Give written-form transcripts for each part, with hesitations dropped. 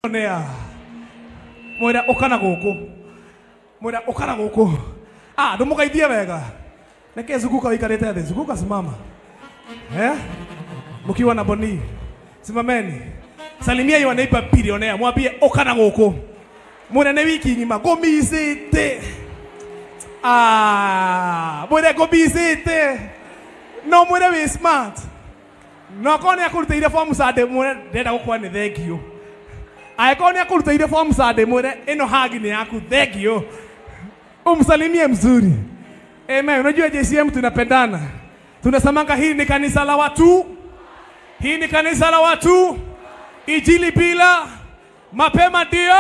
Nea mwera okana goko mwera okana goko ndumugeithie wega neke Zuguka wikarite thĩ Zuguka simama mukiwa na Boni simameni salimia your neighbor billionaire mwambie okana goko munene wiki ngima gomicite mwere gomicite no mwere we smart no kone akurutire form sade mwere ndenda gukwa ni thengio aikone akurutire form sade mwere ino hagi ni yaku thengio umsalimie mzuri. Amen. Unajua JCM tunapendana. Tunasamanga hii ni kanisa la watu. Hii ni kanisa la watu. Injili bila mapema ndio.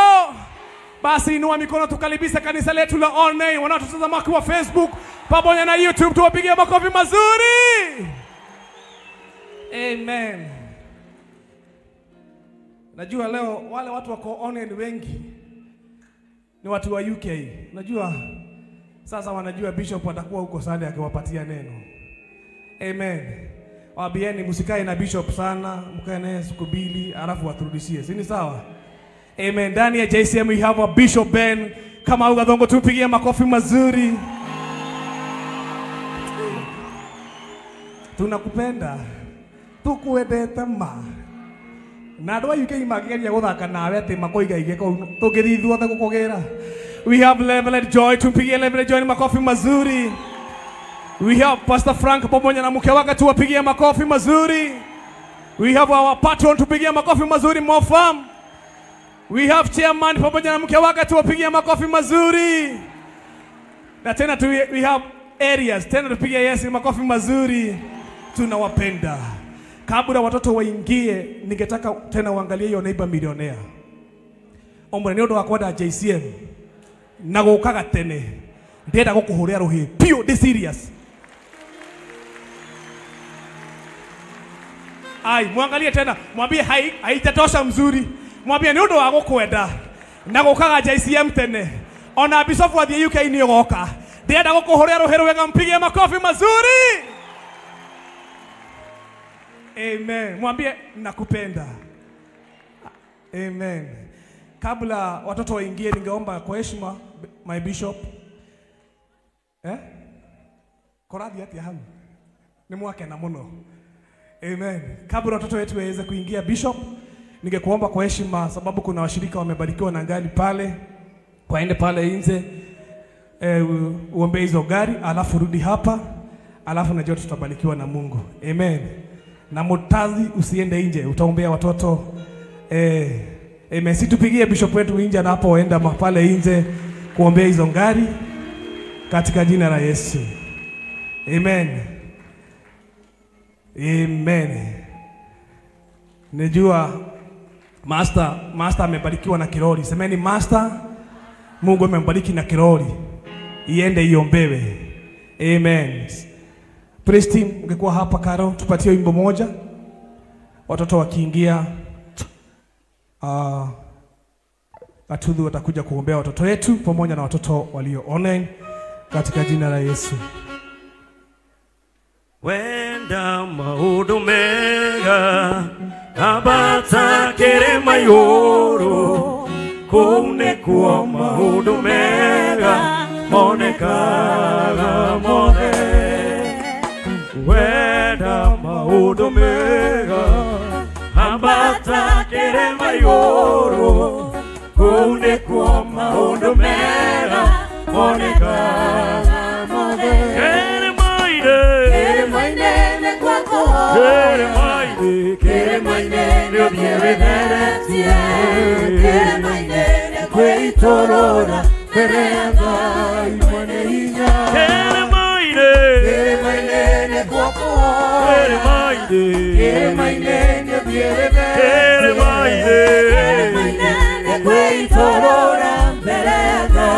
Basi inua mikono tukaribisha kanisa letu la online. Wanaotutazama kwa Facebook pamoja na YouTube tuwapigie makofi mazuri. Amen. Najua leo wale watu wako online wengi ni watu wa UK. Najua sasa wanajua Bishop atakuwa huko Sunday akiwapatia neno. Amen. Waambieni msikae na Bishop sana, mkae naye siku mbili alafu waturudishie. Si ni sawa? Amen. Ndani ya JCM we have a Bishop Ben. Kama ugadongo tupigie makofi mazuri. Tunakupenda. Tukuendete ma. Na ndwa UK magigeria guthaka nawe ati makoiga igeko tugirithwa ta gukogera. We have Leveled Joy tupigie Leveled Joy makofi mazuri. We have Pastor Frank pamoja na mke wake tuwapigie makofi mazuri. We have our patron tupigie makofi mazuri Mofam. We have chairman pamoja na mke wake tuwapigie makofi mazuri. Na tena we have areas tena tupigie Yesu makofi mazuri. Tunawapenda. Kabla watoto waingie ningetaka tena uangalie hiyo neighbor millionaire. Omwe ni ndo wakwenda JCM. Na gukaga tene. Ndenda gukuhuria ruhi. Pio the serious. Ai muangalie tena. Mwambie haitatosha mzuri. Mwambie ni ndo wagukwenda. Na gukaga JCM tene. Ona Bishop wa the UK ni goka. Ndenda gukuhuria ruhi wega mpigie makofi mazuri. Amen. Mwambie nakupenda. Amen. Kabla watoto waingie ningeomba kwa heshima my Bishop. Korathi ati hamu. Ni mwake na muno. Amen. Kabla watoto wetu waweze kuingia Bishop, ningekuomba kwa heshima sababu kuna washirika wamebarikiwa na gari pale. Waende pale nje. Uombe hizo gari alafu rudi hapa. Alafu najua tutabarikiwa na Mungu. Amen. Na mutazi usiende nje, utaombea watoto. Amen. Situpigie Bishop wetu nje na hapo waenda pale nje kuombea hizo ngari katika jina la Yesu. Amen. Amen. Najua Master amebarikiwa na kiroli. Semeni Master, Mungu amembariki na kiroli. Iende iombewe. Amen. Praise team, ungekuwa hapa Karo, tupatie wimbo moja. Watoto wakiingia Atudhu watakuja kuombea watoto wetu pamoja na watoto walio online katika jina la Yesu. Wenda maundu mega abata kirima yoro kune kwa maundu mega monekaga mone. Wenda maundu mega abata kirima yoro kune kwa maundu mega monekaga mone. Kere maine kwako kere maine ndio bieretheretie kere maine kweitorora perenda imane hinya kere maine kwako kere maine ndio bieretheretie kere maine kweitorora perenda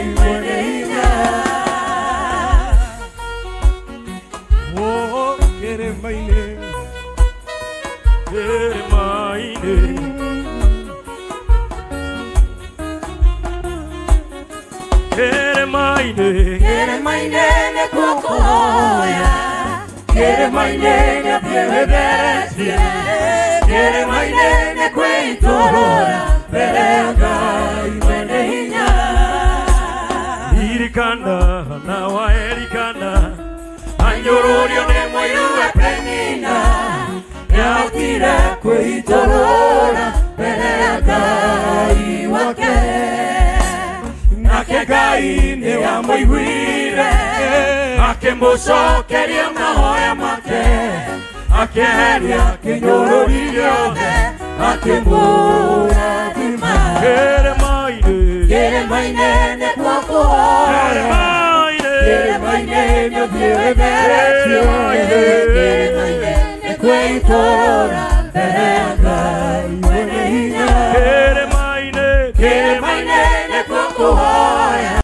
imane hinya. Kere maine kere maine ne kukoya kere maine ne bieretheretie kere maine ne kweitorora Ngai nĩ wamũiguire akĩmũcokeria mahoya make akĩeheria kĩnyũrũri gĩothe akĩmũrathima kĩrĩma-inĩ nĩkuo kũhoya kĩrĩma-inĩ nĩũthiĩ wĩtheretio kĩrĩma-inĩ nĩkuo itũũra mbere ya Ngai mwene hinya kĩrĩma-inĩ nĩkuo kũhoya.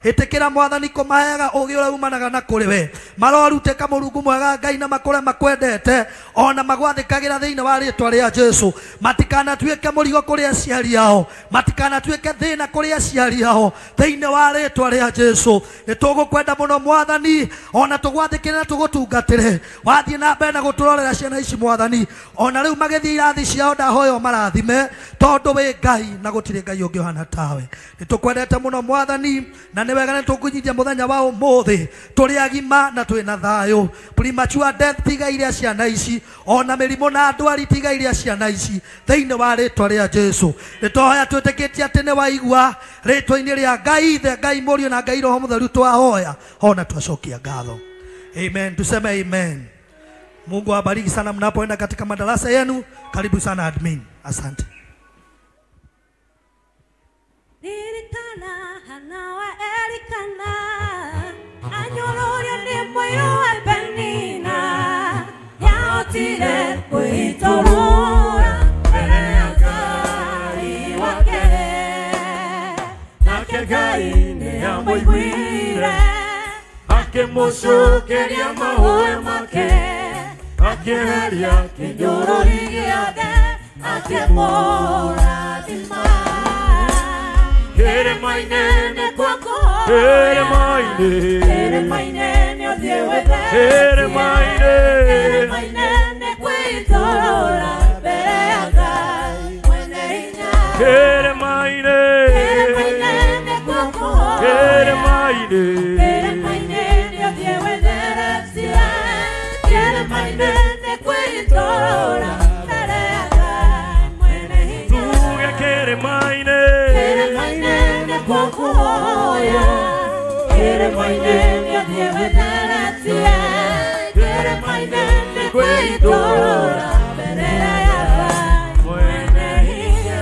Itikira mwathani kumayaga ugi ura umanaga na kuri we maroruteka Murungu mwega Ngai na makore makwendete ona magwathikagira thiine wa ritwa ria Jesu matikana tuike murigo kuri aciari ao matikana tuike thina kuri aciari ao thiine wa ritwa ria Jesu nitugukwenda muno mwathani ona tugwathikira tugutungatire wathie na mbere na guturorera ciana ici mwathani ona riu magithii irathi ciao ndahoyo marathime tondu we Ngai na gutire Ngai ungi hana tawe nitukwendete muno mwathani na ni wega nitukunyithia muthenya wa umuthi turi agima na twina thayo premature death tiga iria ciana ici ona mirimo na ndwari tiga iria ciana ici thiine wa ritwa ria Jesu nitohoya twitikitie ati ni waigua ritwa-ini ria Ngai ithe Ngai Mũriũ na Ngai Roho Mũtheru twahoya ona twacokia ngatho. Amen, tuseme amen. Mungu awabariki sana mnapoenda katika madarasa yenu. Karibu sana admin. Asante. Tire kuitorora mbere ya Ngai wake nake Ngai nĩ amũiguire akĩmũcokeria mahoya make akĩeheria kĩnyũrũri gĩothe akĩmũrathima kĩrĩma-inĩ nĩkuo kũhoya kĩrĩma-inĩ nĩũthiĩ wĩtheretio kĩrĩma-inĩ nĩkuo itũũra mbere ya Ngai mwene hinya kĩrĩma-inĩ nĩkuo kũhoya kĩrĩma-inĩ nĩũthiĩ wĩtheretio kĩrĩma-inĩ nĩkuo itũũra mbere ya Ngai mwene hinya tuge kĩrĩma-inĩ nĩkuo kũhoya kĩrĩma-inĩ nĩũthiĩ wĩtheretio kĩrĩma-inĩ nĩkuo itũũra mbere ya Ngai mwene hinya.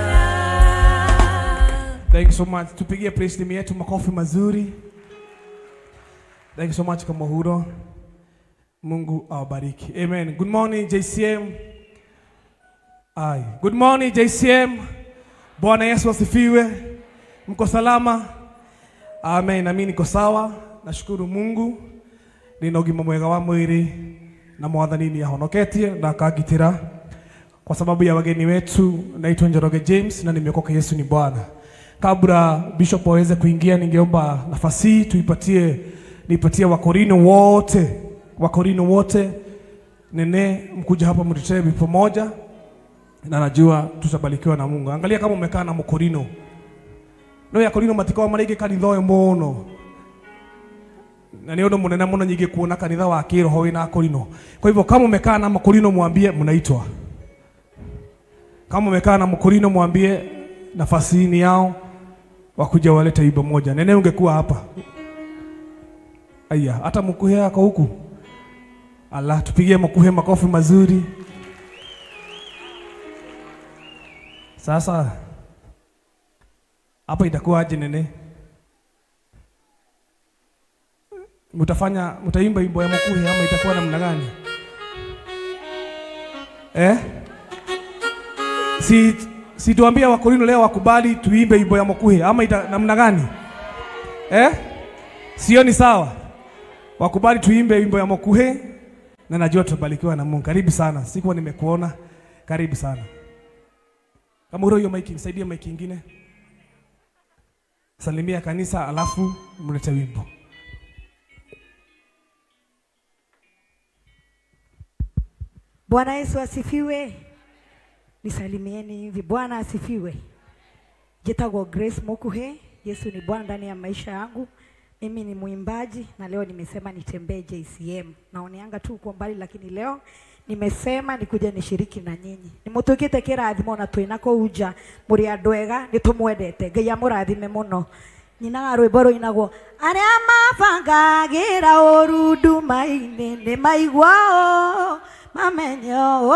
Thank you so much. Tupigie praise team yetu makofi mazuri. Thank you so much Kamuhuro. Mungu awabariki. Amen. Good morning JCM. Good morning JCM. Bwana Yesu asifiwe. Mko salama? Amen. Na mimi niko sawa. Nashukuru Mungu. Nina ugima mwega wa mwili na mwathani ni ahonoketie na akagitira kwa sababu ya wageni wetu. Naitwa Njoroge James na nimeokoka. Yesu ni Bwana. Kabla Bishop aweze kuingia, ningeomba nafasi nipatie Wakorino wote nene mkuja hapa mtutetee pamoja na najua tutabarikiwa na Mungu. Angalia kama umekaa na Mkorino. No ya Korino matikawa marege kanitha mono. Na ni undu munene muno nyingi kuona kanitha wa kiroho wina Korino. Kwa hivyo kama umekaa na Mkorino mwambie mnaitwa. Kama umekaa na Mkorino mwambie nafasi ni yao wakuja walete ibo moja. Nene ungekuwa hapa. Aya, hata mkuhe yako huku. Allah, tupigie mkuhe makofi mazuri. Sasa hapa itakuwa aje nene? Mutaimba imbo ya mkuhe ama itakuwa namna gani? Si tuambia Wakorino leo wakubali tuimbe imbo ya mkuhe ama namna gani? Sio ni sawa? Wakubali tuimbe imbo ya mkuhe na najua tutabarikiwa na Mungu. Karibu sana. Sikuwa nimekuona. Karibu sana. Kama uro hiyo mic, nisaidie mic nyingine. Salimia kanisa alafu mlete wimbo. Bwana Yesu asifiwe. Nisalimieni hivi. Bwana asifiwe. Jitagwa Grace Mukuhe. Yesu ni Bwana ndani ya maisha yangu. Mimi ni muimbaji na leo nimesema nitembee JCM. Naoneanga tu kwa mbali lakini leo nimesema nikuja nishiriki na nyinyi. Nimutukite kirathimo na twinako uja muri andwega nitumwendete. Ngai amurathime muno. nyinaga rwimbo ruinagwo aria mabangagira urudu maini ni maigwao mamenyo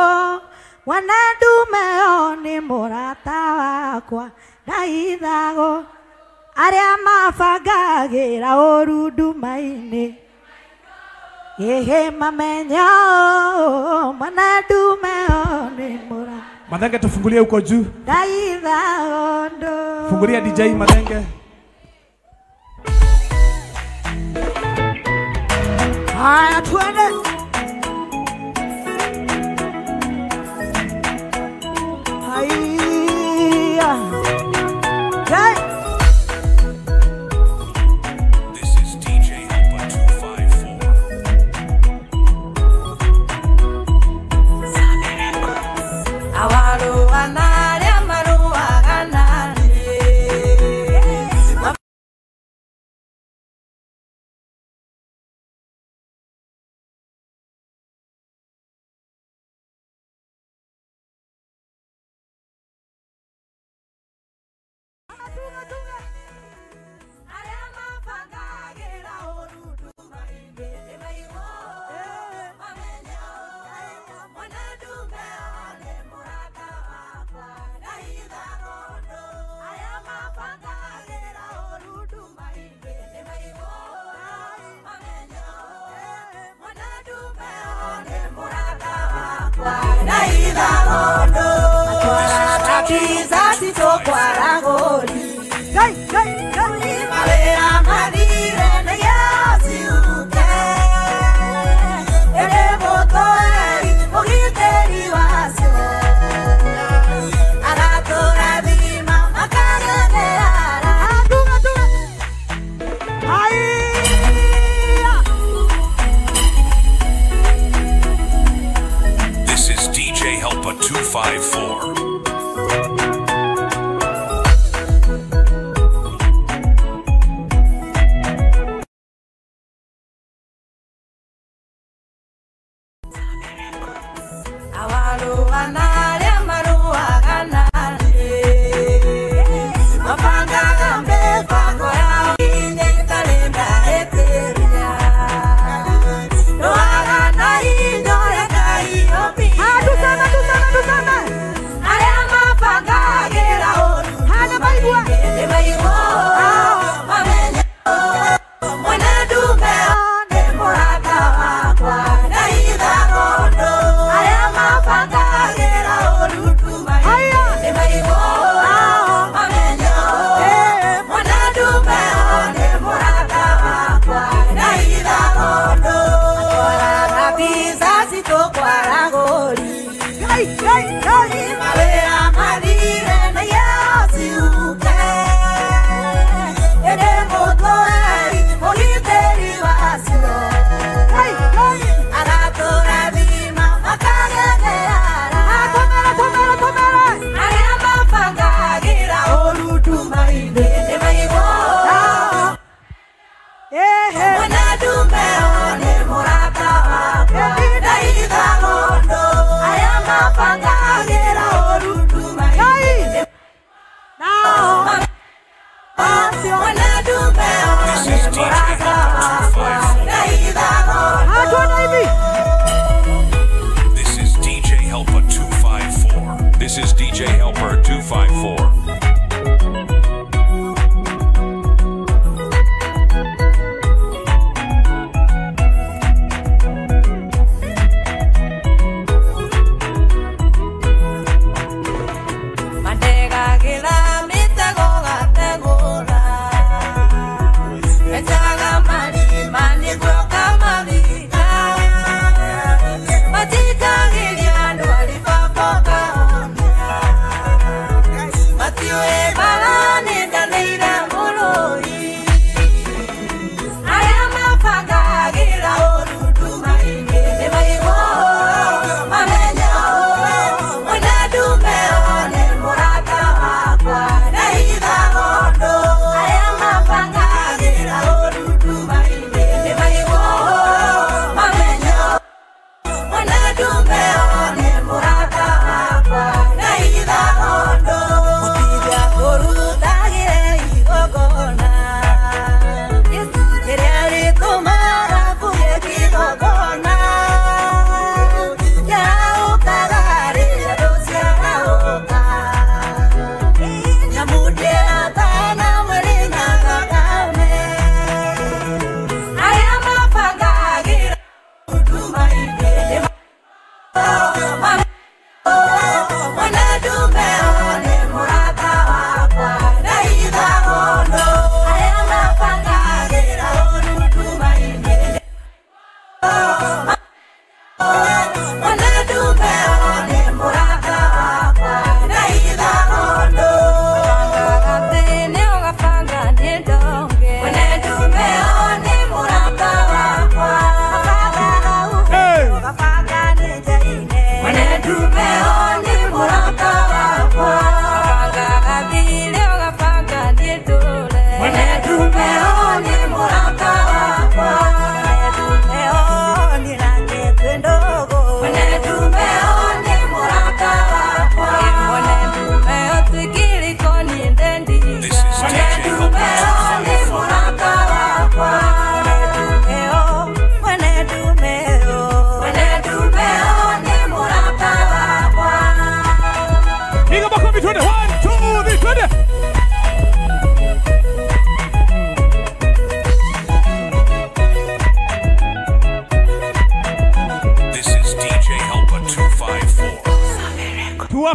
wana ndumeo ni murata wakwa ndaithago aria mabangagira urudu maini ehe mamenyo wana ndumeo ni murata Madenge tufungulie huko juu. ndaithago ndo Fungulia DJ Madenge. Haya twende. Haya. Hey. This is DJ Helpa 254. Awaru anaria maru aganani. This is DJ Helpa 254. This is DJ Helpa 254. This is DJ Helper 254. Guru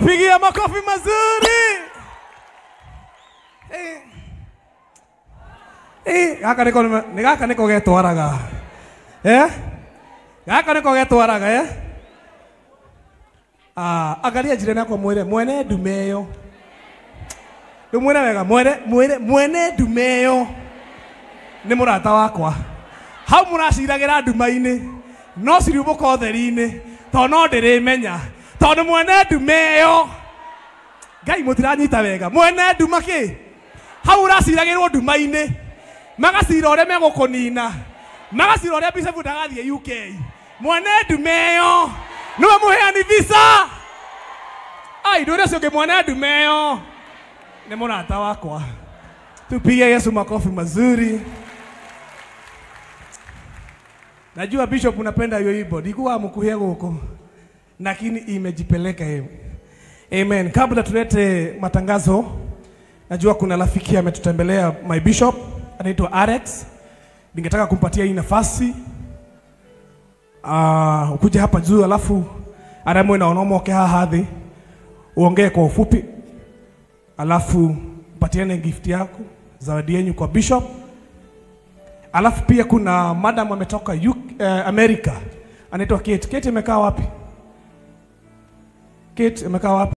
Tumpigie makofi mazuri. Gaka niko getwaraga. Gaka niko getwaraga agaria jirani yako mwene ndumeyo. Ndumwira wega mwene ndumeyo. Ni murata wakwa. Hau muraciragira nduma-ini no ciriubuka utheri-ini to no ndirimenya tondu mwene ndumeyo. Ngai mutiranyita wega mwene nduma ki hau uraciragirwo nduma-ini magacira uria megukunina magacira uria Bishop ndagathie UK mwene ndumeyo niwe muheani visa ai ndu uria ciongi mwene ndumeyo ni murata wakwa. Tupige Yesu makofi mazuri. Najua Bishop unapenda hiyo wimbo. Nilikuwa mkuhia huko. Lakini imejipeleka hiyo. Amen. Kabla tulete matangazo, najua kuna rafiki ametutembelea my bishop anaitwa Alex. Ningetaka kumpatia hii nafasi. Ukuje hapa juu alafu aramwe na onomoke hathi. Uongee kwa ufupi. Alafu mpatiane gift yako, zawadi yenu kwa bishop. Alafu pia kuna madam ametoka America. Anaitwa Kate. Kate imekaa wapi? Kate imekaa wapi?